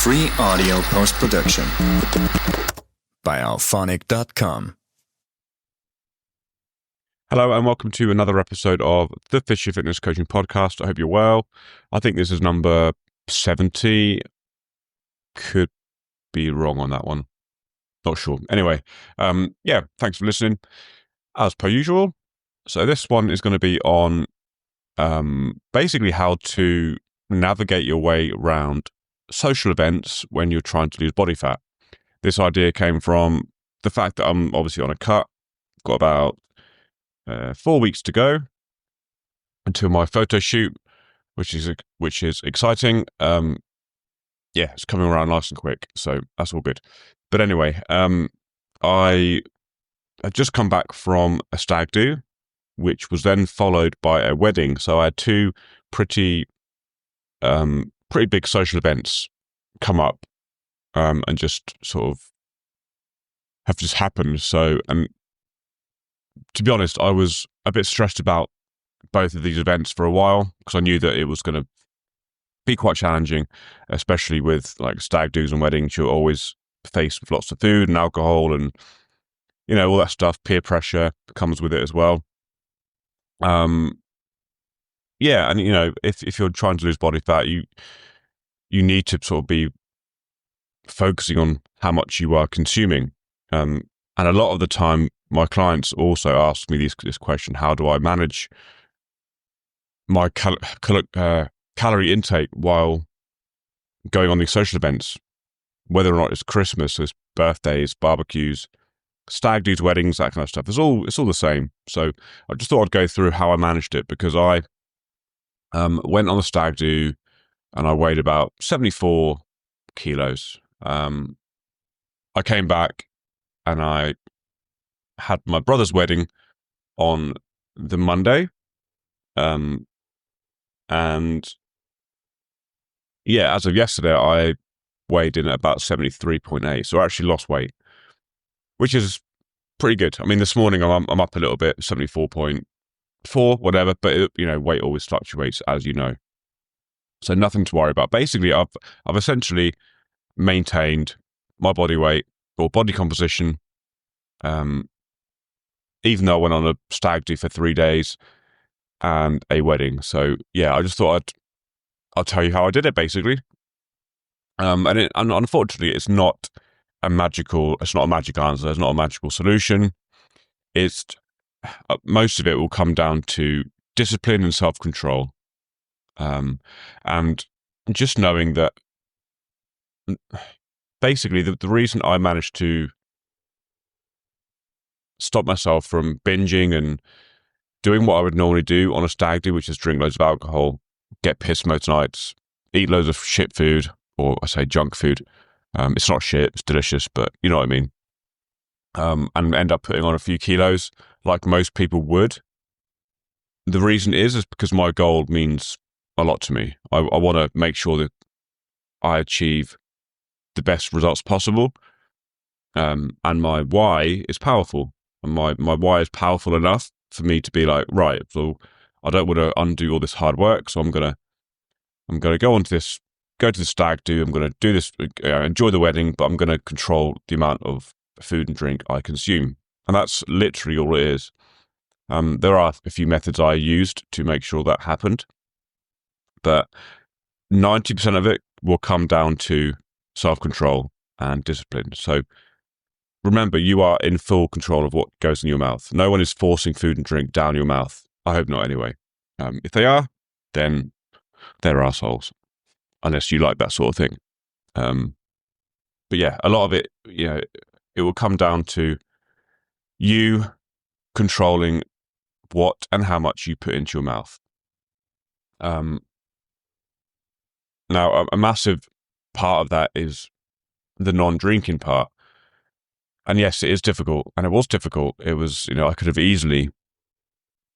Free audio post-production by alphonic.com. Hello and welcome to another episode of the Fishy Fitness Coaching Podcast. I hope you're well. I think this is number 70. Could be wrong on that one. Not sure. Anyway, thanks for listening. As per usual. So this one is going to be on basically how to navigate your way around social events when you're trying to lose body fat. This idea came from the fact that I'm obviously on a cut. Got about 4 weeks to go until my photo shoot, which is exciting. It's coming around nice and quick, so that's all good. But anyway, I had just come back from a stag do, which was then followed by a wedding. So I had two pretty big social events come up and just sort of have just happened. So, and to be honest, I was a bit stressed about both of these events for a while because I knew that it was going to be quite challenging, especially with like stag do's and weddings. You're always faced with lots of food and alcohol and, you know, all that stuff. Peer pressure comes with it as well. And you know, if you're trying to lose body fat, you need to sort of be focusing on how much you are consuming. And a lot of the time, my clients also ask me this question: how do I manage my calorie intake while going on these social events, whether or not it's Christmas, it's birthdays, barbecues, stag do's, weddings, that kind of stuff. It's all the same. So I just thought I'd go through how I managed it, because I went on a stag do and I weighed about 74 kilos. I came back and I had my brother's wedding on the Monday. And yeah, as of yesterday, I weighed in at about 73.8. So I actually lost weight, which is pretty good. I mean, this morning I'm up a little bit, 74.4, whatever, but weight always fluctuates, as you know. So nothing to worry about. Basically, I've essentially maintained my body weight or body composition, even though I went on a stag do for 3 days and a wedding. So yeah, I just thought I'll tell you how I did it, basically. And unfortunately, it's not a magic answer. It's not a magical solution. It's most of it will come down to discipline and self-control. And just knowing that basically the reason I managed to stop myself from binging and doing what I would normally do on a stag do, which is drink loads of alcohol, get pissed most nights, eat loads of shit food, or I say junk food. It's not shit, it's delicious, but you know what I mean. And end up putting on a few kilos like most people would. The reason is because my goal means a lot to me. I want to make sure that I achieve the best results possible. And my why is powerful. And my why is powerful enough for me to be like, right, so I don't want to undo all this hard work. So I'm gonna go to the stag do. I'm gonna do this, enjoy the wedding, but I'm gonna control the amount of food and drink I consume. And that's literally all it is. There are a few methods I used to make sure that happened, but 90% of it will come down to self-control and discipline. So remember, you are in full control of what goes in your mouth. No one is forcing food and drink down your mouth. I hope not, anyway. If they are, then they're assholes, unless you like that sort of thing. But yeah, a lot of it, it will come down to you controlling what and how much you put into your mouth. Now, a massive part of that is the non-drinking part. And yes, it is difficult. And it was difficult. It was, I could have easily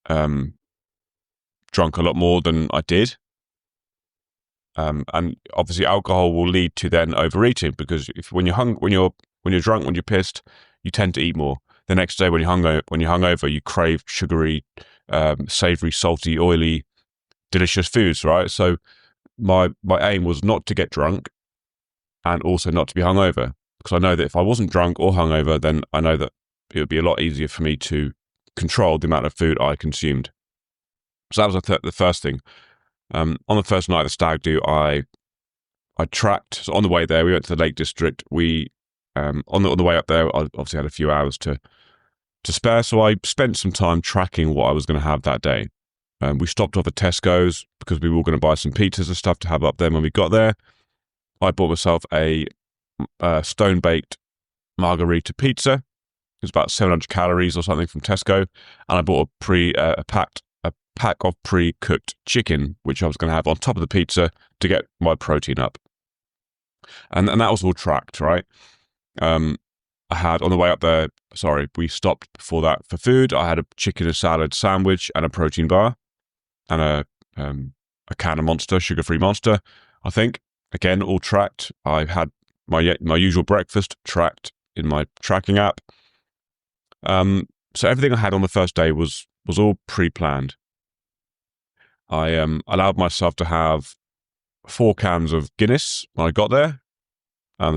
drunk a lot more than I did. And obviously alcohol will lead to then overeating, because when you're drunk, when you're pissed, you tend to eat more. The next day when you're hungover, you crave sugary, savory, salty, oily, delicious foods, right? So my aim was not to get drunk, and also not to be hungover, because I know that if I wasn't drunk or hungover, then I know that it would be a lot easier for me to control the amount of food I consumed. So that was the first thing. On the first night of the stag do, I tracked. So on the way there, we went to the Lake District. We on the way up there, I obviously had a few hours to spare, so I spent some time tracking what I was going to have that day. We stopped off at Tesco's because we were all going to buy some pizzas and stuff to have up there when we got there. I bought myself a stone-baked margarita pizza. It was about 700 calories or something from Tesco, and I bought a pack of pre-cooked chicken, which I was going to have on top of the pizza to get my protein up. And that was all tracked, right? I had on the way up there, we stopped before that for food. I had a chicken and salad sandwich and a protein bar and a can of Monster, sugar-free Monster, I think. Again, all tracked. I had my usual breakfast tracked in my tracking app. So everything I had on the first day was all pre-planned. I allowed myself to have 4 cans of Guinness when I got there.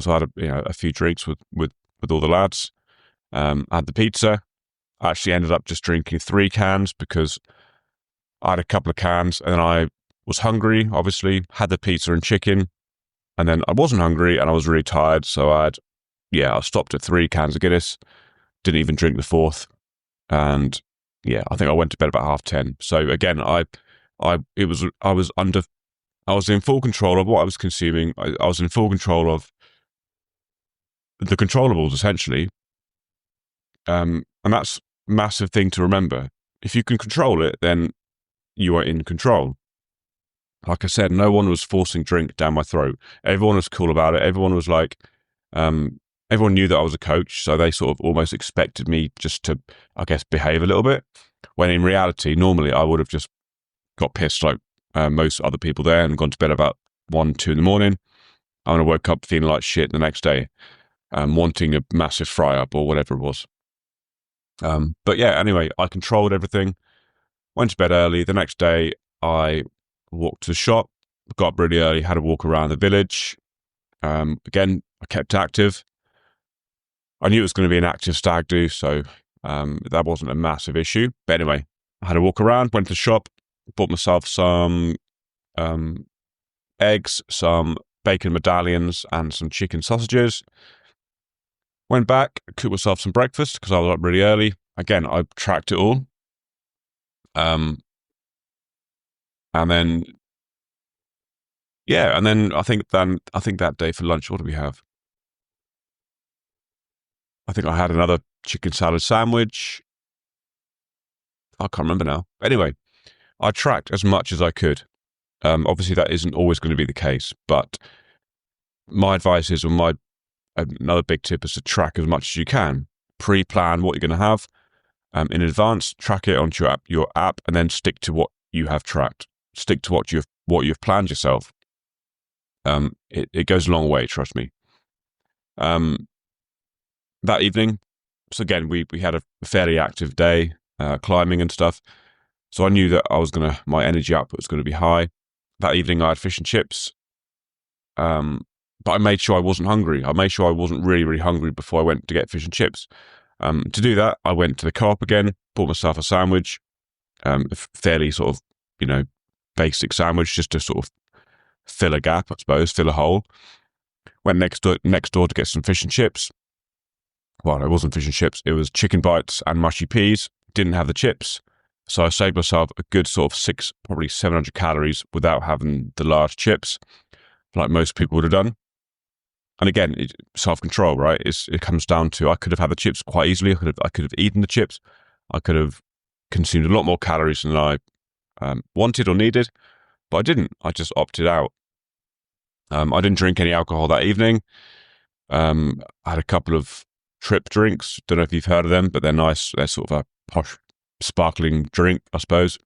So I had a few drinks with all the lads. I had the pizza. I actually ended up just drinking 3 cans because I had a couple of cans and then I was hungry, obviously, had the pizza and chicken, and then I wasn't hungry and I was really tired. So I stopped at 3 cans of Guinness, didn't even drink the 4th. And I think I went to bed about 10:30. So again, I was in full control of what I was consuming. I was in full control of the controllables, essentially. And that's a massive thing to remember. If you can control it, then you are in control. Like I said, no one was forcing drink down my throat. Everyone was cool about it. Everyone was like, everyone knew that I was a coach, so they sort of almost expected me just to, I guess, behave a little bit. When in reality, normally I would have just got pissed like most other people there and gone to bed about 1, 2 in the morning. I woke up feeling like shit the next day, wanting a massive fry up or whatever it was. But anyway, I controlled everything, went to bed early. The next day, I walked to the shop, got up really early, had a walk around the village. Again, I kept active. I knew it was going to be an active stag do, so that wasn't a massive issue. But anyway, I had a walk around, went to the shop, bought myself some eggs, some bacon medallions, and some chicken sausages. Went back, cooked myself some breakfast because I was up really early. Again, I tracked it all. And then I think that day for lunch, what did we have? I think I had another chicken salad sandwich. I can't remember now. Anyway, I tracked as much as I could. Obviously, that isn't always going to be the case, but my advice is, another big tip is to track as much as you can. Pre-plan what you're going to have in advance. Track it onto your app, and then stick to what you have tracked. Stick to what you've planned yourself. It goes a long way, trust me. That evening, so again, we had a fairly active day, climbing and stuff. So I knew that my energy output was going to be high. That evening, I had fish and chips. But I made sure I wasn't hungry. I made sure I wasn't really, really hungry before I went to get fish and chips. To do that, I went to the co-op again, bought myself a sandwich, a fairly sort of, basic sandwich, just to sort of fill a gap, I suppose, fill a hole. Went next door to get some fish and chips. Well, it wasn't fish and chips. It was chicken bites and mushy peas. Didn't have the chips. So I saved myself a good sort of probably 700 calories without having the large chips, like most people would have done. And again, self-control, right? It comes down to, I could have had the chips quite easily. I could have eaten the chips. I could have consumed a lot more calories than I wanted or needed, but I didn't. I just opted out. I didn't drink any alcohol that evening. I had a couple of Trip drinks. Don't know if you've heard of them, but they're nice. They're sort of a posh, sparkling drink, I suppose.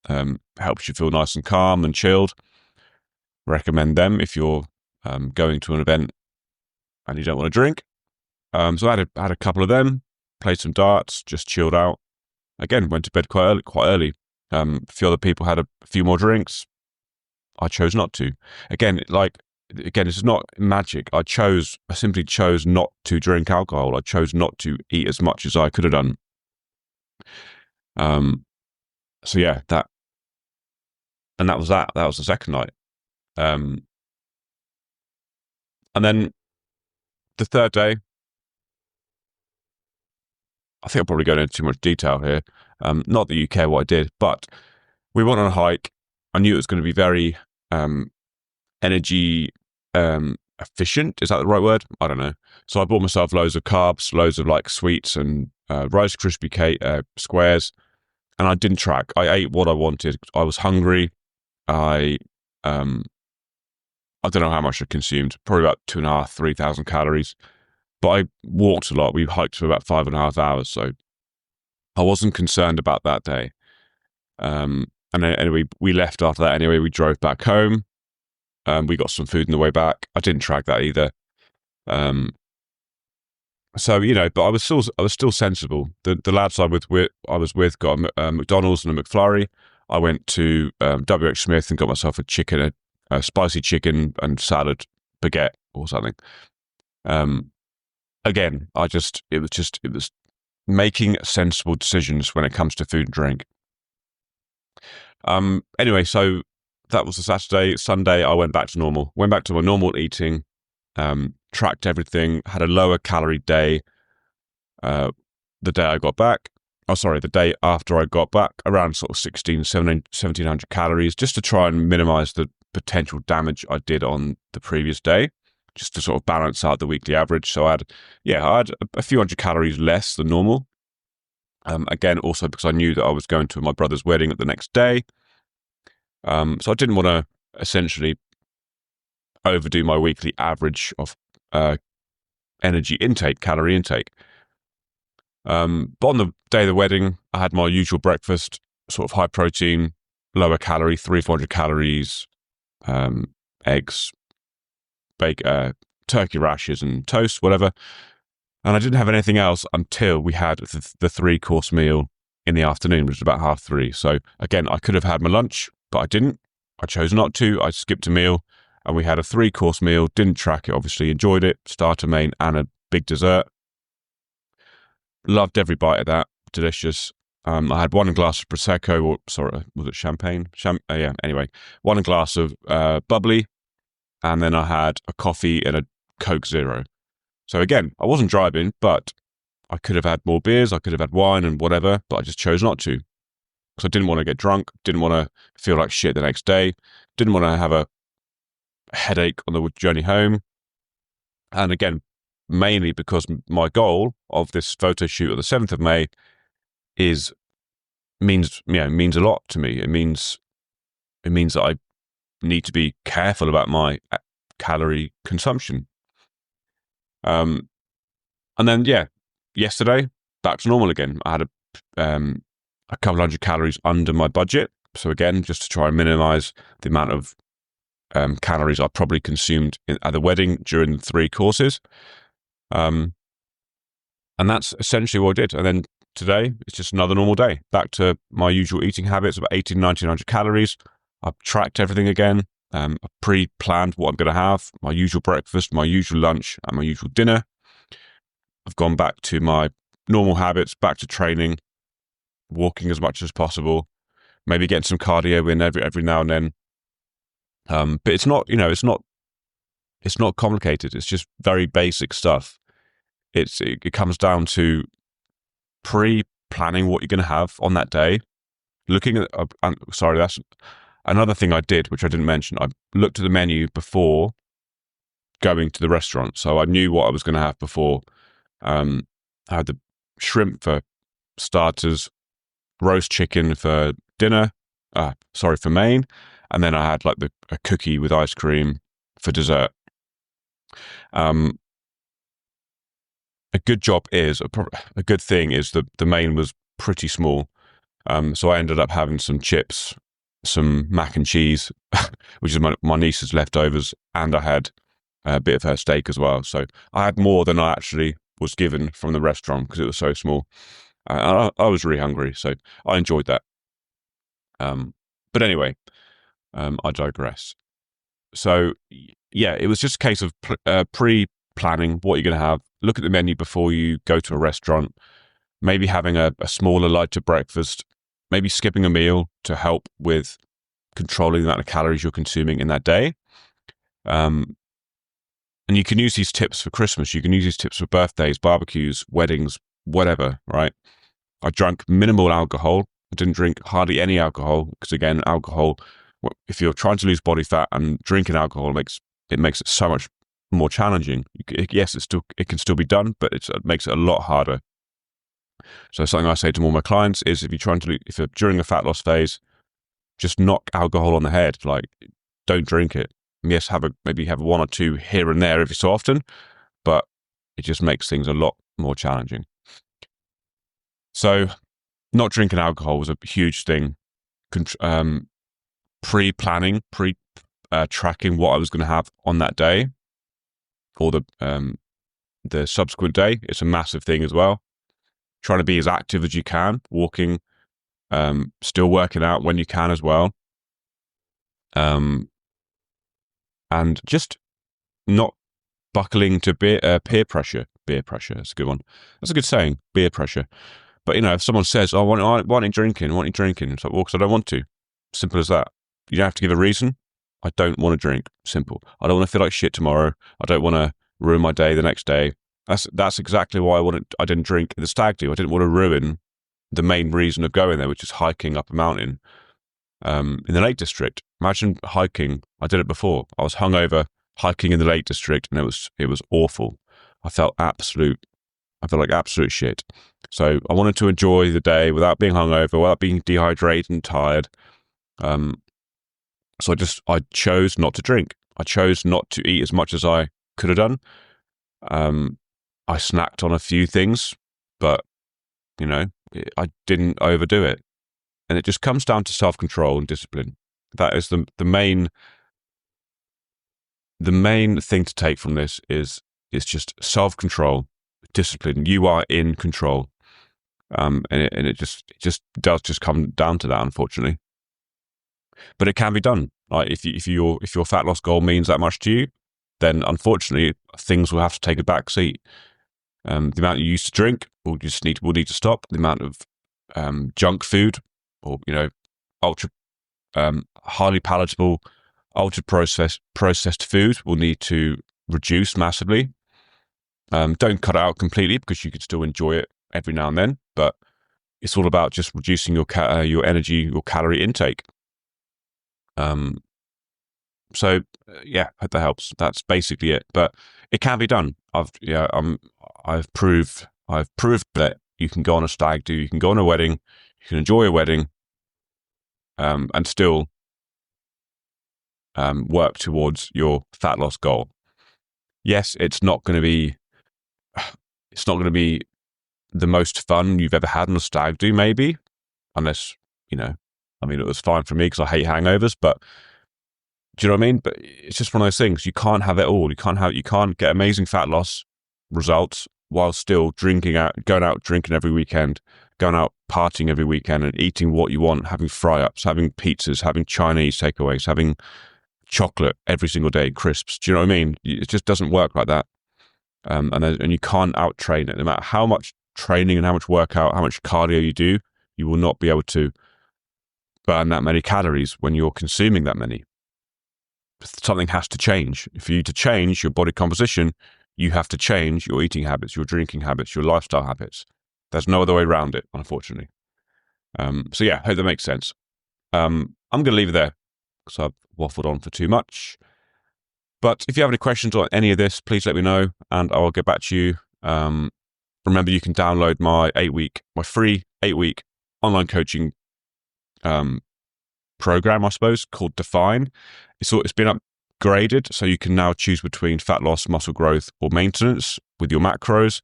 Helps you feel nice and calm and chilled. Recommend them if you're going to an event and you don't want to drink. So I had a couple of them, played some darts, just chilled out. Again, went to bed quite early. A few other people had a few more drinks. I chose not to. Again, like, again, this is not magic. I simply chose not to drink alcohol. I chose not to eat as much as I could have done. So yeah, that was that. That was the second night. And then the third day, I think I'll probably go into too much detail here. Not that you care what I did, but we went on a hike. I knew it was going to be very energy efficient. Is that the right word? I don't know. So I bought myself loads of carbs, loads of like sweets and Rice Krispie cake squares, and I didn't track. I ate what I wanted. I was hungry. I don't know how much I consumed. Probably about 2,500, 3,000 calories. But I walked a lot. We hiked for about 5.5 hours, so I wasn't concerned about that day. And anyway, we left after that. Anyway, we drove back home. We got some food on the way back. I didn't track that either. So but I was still sensible. The lads I was with got a McDonald's and a McFlurry. I went to WH Smith and got myself a spicy chicken and salad baguette or something. Again, it was making sensible decisions when it comes to food and drink. Anyway, so that was the Saturday. Sunday, I went back to normal. Went back to my normal eating. Tracked everything. Had a lower calorie day. The day I got back. Oh, sorry, the day after I got back, around sort of 1,700 calories, just to try and minimize the potential damage I did on the previous day, just to sort of balance out the weekly average. So I had a few hundred calories less than normal. Again, also because I knew that I was going to my brother's wedding the next day. So I didn't want to essentially overdo my weekly average of energy intake, calorie intake. But on the day of the wedding, I had my usual breakfast, sort of high protein, lower calorie, 300-400 calories, eggs, turkey rashers and toast, whatever. And I didn't have anything else until we had the 3-course meal in the afternoon, which was about 3:30. So again, I could have had my lunch, but I didn't. I chose not to. I skipped a meal, and we had a 3-course meal. Didn't track it, obviously. Enjoyed it. Starter, main, and a big dessert. Loved every bite of that. Delicious. I had one glass of Prosecco, or sorry, was it champagne? Yeah, anyway. One glass of bubbly, and then I had a coffee and a Coke Zero. So again, I wasn't driving, but I could have had more beers, I could have had wine and whatever, but I just chose not to. Because I didn't want to get drunk, didn't want to feel like shit the next day, didn't want to have a headache on the journey home. And again, mainly because my goal of this photo shoot on the 7th of May means a lot to me. It means that I need to be careful about my calorie consumption. And then, yesterday, back to normal again. I had a couple hundred calories under my budget. So again, just to try and minimize the amount of calories I probably consumed at the wedding during the 3 courses. And that's essentially what I did. And then today, it's just another normal day. Back to my usual eating habits, about 1,900 calories. I've tracked everything again. I've pre-planned what I'm going to have, my usual breakfast, my usual lunch, and my usual dinner. I've gone back to my normal habits, back to training, walking as much as possible, maybe getting some cardio in every now and then. But it's not complicated. It's just very basic stuff. It comes down to pre-planning what you're going to have on that day. Looking at, that's another thing I did, which I didn't mention. I looked at the menu before going to the restaurant, so I knew what I was going to have before. I had the shrimp for starters, roast chicken for dinner, for main, and then I had like a cookie with ice cream for dessert. A good thing is that the main was pretty small. So I ended up having some chips, some mac and cheese, which is my niece's leftovers, and I had a bit of her steak as well. So I had more than I actually was given from the restaurant because it was so small. I was really hungry, so I enjoyed that. But anyway, I digress. So yeah, it was just a case of pre-planning what you're going to have. Look at the menu before you go to a restaurant. Maybe having a smaller, lighter breakfast. Maybe skipping a meal to help with controlling the amount of calories you're consuming in that day. And you can use these tips for Christmas. You can use these tips for birthdays, barbecues, weddings, whatever, right? I drank minimal alcohol. I didn't drink hardly any alcohol because, again, alcohol, if you're trying to lose body fat and drinking alcohol, makes it so much more challenging. Yes, it can still be done, but it makes it a lot harder. So something I say to all my clients is, if you're during a fat loss phase, just knock alcohol on the head. Like, don't drink it. Yes, maybe have one or two here and there every so often, but it just makes things a lot more challenging. So not drinking alcohol was a huge thing. Pre-planning, tracking what I was going to have on that day or the subsequent day. It's a massive thing as well. Trying to be as active as you can, walking, still working out when you can as well. And just not buckling to peer pressure. Beer pressure, that's a good one. That's a good saying, beer pressure. But, if someone says, "Oh, why aren't you drinking? Why aren't you drinking?" It's like, well, because I don't want to. Simple as that. You don't have to give a reason. I don't want to drink. Simple. I don't want to feel like shit tomorrow. I don't want to ruin my day the next day. That's exactly why I didn't drink at the stag do. I didn't want to ruin the main reason of going there, which is hiking up a mountain in the Lake District. Imagine hiking. I did it before. I was hungover hiking in the Lake District, and it was awful. I felt like absolute shit. So I wanted to enjoy the day without being hungover, without being dehydrated and tired. So I chose not to drink. I chose not to eat as much as I could have done. I snacked on a few things, but I didn't overdo it. And it just comes down to self-control and discipline. That is the main thing to take from this is just self-control, discipline. You are in control. And it just does come down to that, unfortunately. But it can be done. Like if your fat loss goal means that much to you, then unfortunately things will have to take a back seat. The amount you used to drink will need to stop. The amount of junk food or ultra highly palatable, ultra processed food will need to reduce massively. Don't cut it out completely, because you could still enjoy it every now and then, but it's all about just reducing your energy, your calorie intake. So hope that helps. That's basically it. But it can be done. I've proved that you can go on a stag do, you can go on a wedding, you can enjoy a wedding, and still work towards your fat loss goal. Yes, it's not going to be the most fun you've ever had on a stag do, maybe, unless it was fine for me because I hate hangovers, but do you know what I mean? But it's just one of those things. You can't have it all. You can't get amazing fat loss results while still going out drinking every weekend, going out partying every weekend and eating what you want, having fry-ups, having pizzas, having Chinese takeaways, having chocolate every single day, crisps. Do you know what I mean? It just doesn't work like that. And you can't out-train it. No matter how much training and how much workout, how much cardio you do, you will not be able to burn that many calories when you're consuming that many. Something has to change. For you to change your body composition, you have to change your eating habits, your drinking habits, your lifestyle habits. There's no other way around it, unfortunately. So yeah, hope that makes sense. I'm going to leave it there because I've waffled on for too much. But if you have any questions on any of this, please let me know and I'll get back to you. Remember, you can download my free 8-week online coaching program, I suppose, called Define. It's been upgraded, so you can now choose between fat loss, muscle growth, or maintenance with your macros.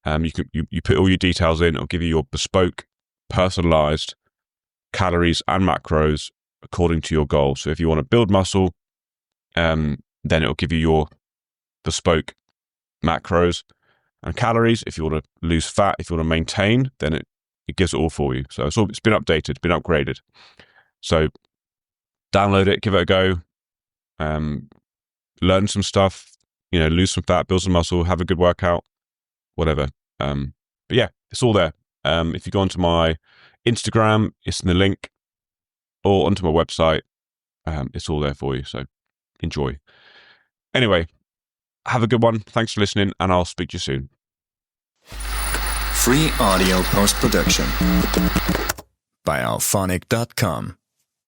You put all your details in. It'll give you your bespoke, personalized calories and macros according to your goal. So if you want to build muscle, then it'll give you your bespoke macros and calories. If you want to lose fat, if you want to maintain, then it gives it all for you. So it's been updated, it's been upgraded. So download it, give it a go. learn some stuff, lose some fat, build some muscle, have a good workout, whatever. But yeah, it's all there. If you go onto my Instagram, it's in the link, or onto my website. It's all there for you. So enjoy. Anyway, have a good one. Thanks for listening, and I'll speak to you soon. Free audio post-production by alphonic.com.